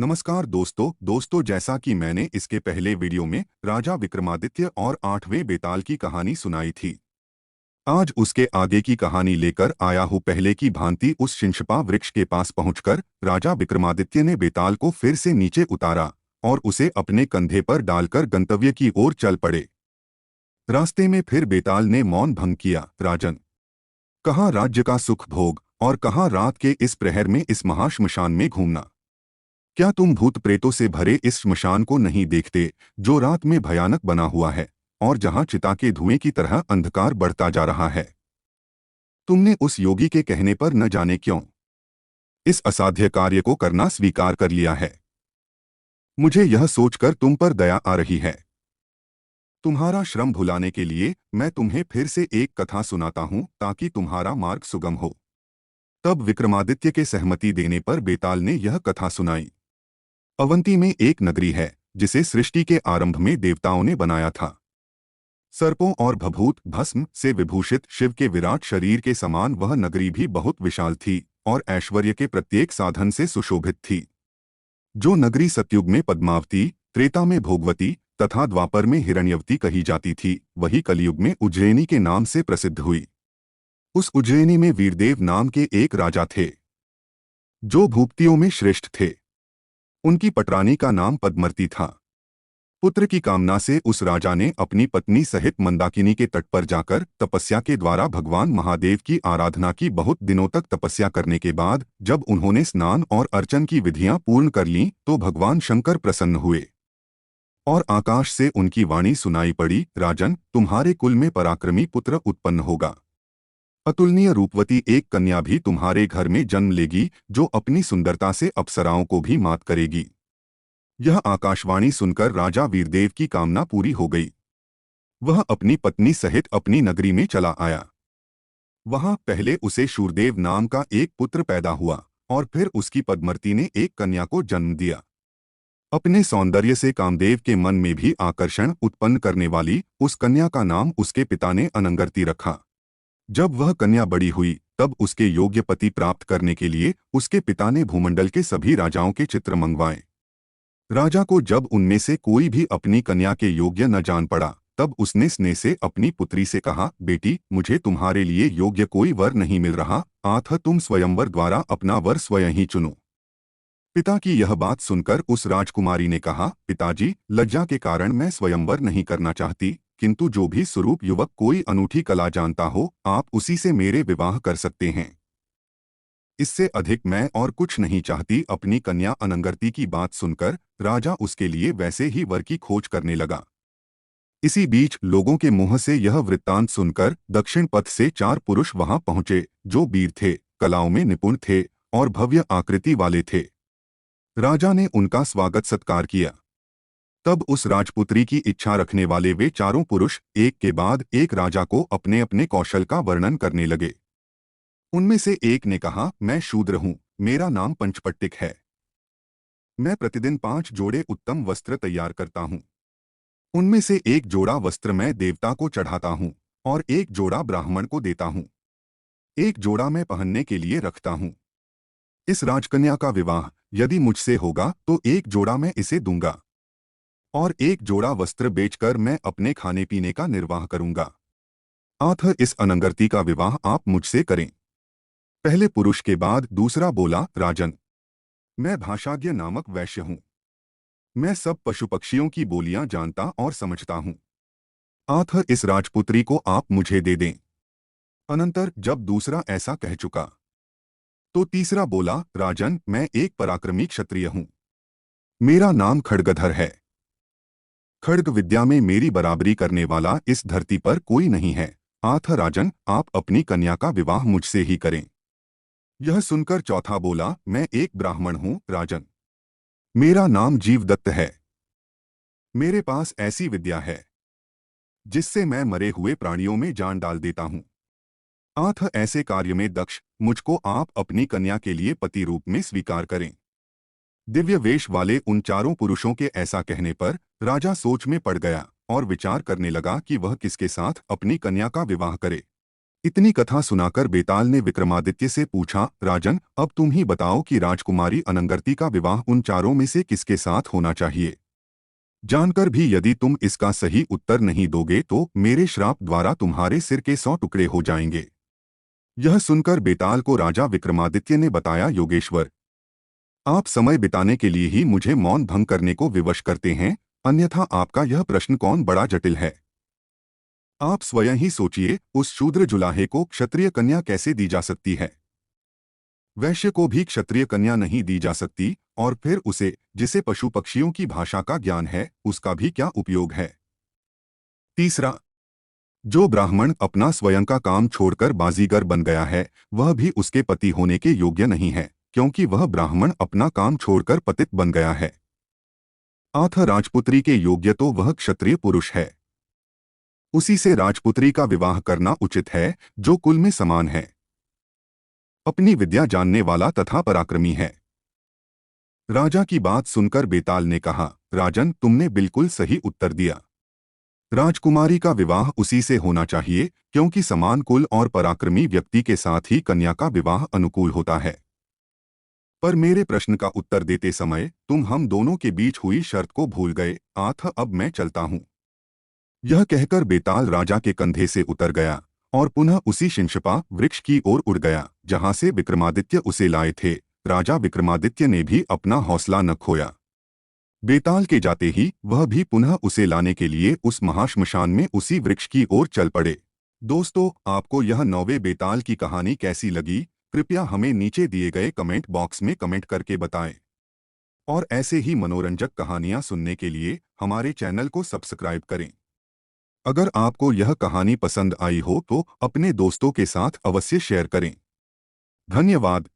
नमस्कार दोस्तों जैसा कि मैंने इसके पहले वीडियो में राजा विक्रमादित्य और 8वें बेताल की कहानी सुनाई थी। आज उसके आगे की कहानी लेकर आया हूँ। पहले की भांति उस शिंशपा वृक्ष के पास पहुंचकर राजा विक्रमादित्य ने बेताल को फिर से नीचे उतारा और उसे अपने कंधे पर डालकर गंतव्य की ओर चल पड़े। रास्ते में फिर बेताल ने मौन भंग किया। राजन, कहाँ राज्य का सुख भोग और कहाँ रात के इस प्रहर में इस महाश्मशान में घूमना? क्या तुम भूत प्रेतों से भरे इस श्मशान को नहीं देखते, जो रात में भयानक बना हुआ है और जहां चिता के धुएं की तरह अंधकार बढ़ता जा रहा है? तुमने उस योगी के कहने पर न जाने क्यों इस असाध्य कार्य को करना स्वीकार कर लिया है। मुझे यह सोचकर तुम पर दया आ रही है। तुम्हारा श्रम भुलाने के लिए मैं तुम्हें फिर से एक कथा सुनाता हूं ताकि तुम्हारा मार्ग सुगम हो। तब विक्रमादित्य के सहमति देने पर बेताल ने यह कथा सुनाई। अवंती में एक नगरी है जिसे सृष्टि के आरंभ में देवताओं ने बनाया था। सर्पों और भभूत भस्म से विभूषित शिव के विराट शरीर के समान वह नगरी भी बहुत विशाल थी और ऐश्वर्य के प्रत्येक साधन से सुशोभित थी। जो नगरी सतयुग में पद्मावती, त्रेता में भोगवती तथा द्वापर में हिरण्यवती कही जाती थी, वही कलयुग में उज्जैनी के नाम से प्रसिद्ध हुई। उस उज्जैनी में वीरदेव नाम के एक राजा थे, जो भूपतियों में श्रेष्ठ थे। उनकी पटरानी का नाम पद्मर्ती था। पुत्र की कामना से उस राजा ने अपनी पत्नी सहित मंदाकिनी के तट पर जाकर तपस्या के द्वारा भगवान महादेव की आराधना की। बहुत दिनों तक तपस्या करने के बाद जब उन्होंने स्नान और अर्चन की विधियां पूर्ण कर लीं, तो भगवान शंकर प्रसन्न हुए और आकाश से उनकी वाणी सुनाई पड़ी, राजन, तुम्हारे कुल में पराक्रमी पुत्र उत्पन्न होगा। अतुलनीय रूपवती एक कन्या भी तुम्हारे घर में जन्म लेगी, जो अपनी सुंदरता से अप्सराओं को भी मात करेगी। यह आकाशवाणी सुनकर राजा वीरदेव की कामना पूरी हो गई। वह अपनी पत्नी सहित अपनी नगरी में चला आया। वहां पहले उसे शूरदेव नाम का एक पुत्र पैदा हुआ और फिर उसकी पद्मर्ती ने एक कन्या को जन्म दिया। अपने सौंदर्य से कामदेव के मन में भी आकर्षण उत्पन्न करने वाली उस कन्या का नाम उसके पिता ने अनंगर्ती रखा। जब वह कन्या बड़ी हुई तब उसके योग्य पति प्राप्त करने के लिए उसके पिता ने भूमंडल के सभी राजाओं के चित्र मंगवाए। राजा को जब उनमें से कोई भी अपनी कन्या के योग्य न जान पड़ा, तब उसने स्नेह से अपनी पुत्री से कहा, बेटी, मुझे तुम्हारे लिए योग्य कोई वर नहीं मिल रहा, अतः तुम स्वयंवर द्वारा अपना वर स्वयं ही चुनो। पिता की यह बात सुनकर उस राजकुमारी ने कहा, पिताजी, लज्जा के कारण मैं स्वयंवर नहीं करना चाहती, किंतु जो भी स्वरूप युवक कोई अनूठी कला जानता हो, आप उसी से मेरे विवाह कर सकते हैं। इससे अधिक मैं और कुछ नहीं चाहती। अपनी कन्या अनंगर्ती की बात सुनकर राजा उसके लिए वैसे ही वर की खोज करने लगा। इसी बीच लोगों के मुंह से यह वृत्तांत सुनकर दक्षिण पथ से 4 पुरुष वहां पहुंचे, जो वीर थे, कलाओं में निपुण थे और भव्य आकृति वाले थे। राजा ने उनका स्वागत सत्कार किया। तब उस राजपुत्री की इच्छा रखने वाले वे चारों पुरुष एक के बाद एक राजा को अपने अपने कौशल का वर्णन करने लगे। उनमें से एक ने कहा, मैं शूद्र हूं, मेरा नाम पंचपट्टिक है। मैं प्रतिदिन 5 जोड़े उत्तम वस्त्र तैयार करता हूं। उनमें से एक जोड़ा वस्त्र मैं देवता को चढ़ाता हूं और एक जोड़ा ब्राह्मण को देता हूं। एक जोड़ा मैं पहनने के लिए रखता हूं। इस राजकन्या का विवाह यदि मुझसे होगा तो एक जोड़ा मैं इसे दूंगा और एक जोड़ा वस्त्र बेचकर मैं अपने खाने पीने का निर्वाह करूंगा। अतः इस अनंगर्ती का विवाह आप मुझसे करें। पहले पुरुष के बाद दूसरा बोला, राजन, मैं भाषाज्ञ नामक वैश्य हूं। मैं सब पशु पक्षियों की बोलियां जानता और समझता हूं। अतः इस राजपुत्री को आप मुझे दे दें। अनंतर जब दूसरा ऐसा कह चुका तो तीसरा बोला, राजन, मैं एक पराक्रमी क्षत्रिय हूं। मेरा नाम खड्गधर है। खड्ग विद्या में मेरी बराबरी करने वाला इस धरती पर कोई नहीं है। अतः राजन, आप अपनी कन्या का विवाह मुझसे ही करें। यह सुनकर चौथा बोला, मैं एक ब्राह्मण हूं, राजन। मेरा नाम जीवदत्त है। मेरे पास ऐसी विद्या है जिससे मैं मरे हुए प्राणियों में जान डाल देता हूं। अतः ऐसे कार्य में दक्ष मुझको आप अपनी कन्या के लिए पति रूप में स्वीकार करें। दिव्य वेश वाले उन चारों पुरुषों के ऐसा कहने पर राजा सोच में पड़ गया और विचार करने लगा कि वह किसके साथ अपनी कन्या का विवाह करे। इतनी कथा सुनाकर बेताल ने विक्रमादित्य से पूछा, राजन, अब तुम ही बताओ कि राजकुमारी अनंगर्ती का विवाह उन चारों में से किसके साथ होना चाहिए। जानकर भी यदि तुम इसका सही उत्तर नहीं दोगे तो मेरे श्राप द्वारा तुम्हारे सिर के 100 टुकड़े हो जाएंगे। यह सुनकर बेताल को राजा विक्रमादित्य ने बताया, योगेश्वर, आप समय बिताने के लिए ही मुझे मौन भंग करने को विवश करते हैं, अन्यथा आपका यह प्रश्न कौन बड़ा जटिल है। आप स्वयं ही सोचिए, उस शूद्र जुलाहे को क्षत्रिय कन्या कैसे दी जा सकती है। वैश्य को भी क्षत्रिय कन्या नहीं दी जा सकती, और फिर उसे, जिसे पशु पक्षियों की भाषा का ज्ञान है, उसका भी क्या उपयोग है। तीसरा, जो ब्राह्मण अपना स्वयं का काम छोड़कर बाजीगर बन गया है, वह भी उसके पति होने के योग्य नहीं है, क्योंकि वह ब्राह्मण अपना काम छोड़कर पतित बन गया है। आठ राजपुत्री के योग्य तो वह क्षत्रिय पुरुष है। उसी से राजपुत्री का विवाह करना उचित है, जो कुल में समान है, अपनी विद्या जानने वाला तथा पराक्रमी है। राजा की बात सुनकर बेताल ने कहा, राजन, तुमने बिल्कुल सही उत्तर दिया। राजकुमारी का विवाह उसी से होना चाहिए, क्योंकि समान कुल और पराक्रमी व्यक्ति के साथ ही कन्या का विवाह अनुकूल होता है। पर मेरे प्रश्न का उत्तर देते समय तुम हम दोनों के बीच हुई शर्त को भूल गए। अब मैं चलता हूँ। यह कहकर बेताल राजा के कंधे से उतर गया और पुनः उसी शिंशपा वृक्ष की ओर उड़ गया, जहां से विक्रमादित्य उसे लाए थे। राजा विक्रमादित्य ने भी अपना हौसला न खोया। बेताल के जाते ही वह भी पुनः उसे लाने के लिए उस महाश्मशान में उसी वृक्ष की ओर चल पड़े। दोस्तों, आपको यह 9वें बेताल की कहानी कैसी लगी, कृपया हमें नीचे दिए गए कमेंट बॉक्स में कमेंट करके बताएं। और ऐसे ही मनोरंजक कहानियां सुनने के लिए हमारे चैनल को सब्सक्राइब करें। अगर आपको यह कहानी पसंद आई हो तो अपने दोस्तों के साथ अवश्य शेयर करें। धन्यवाद।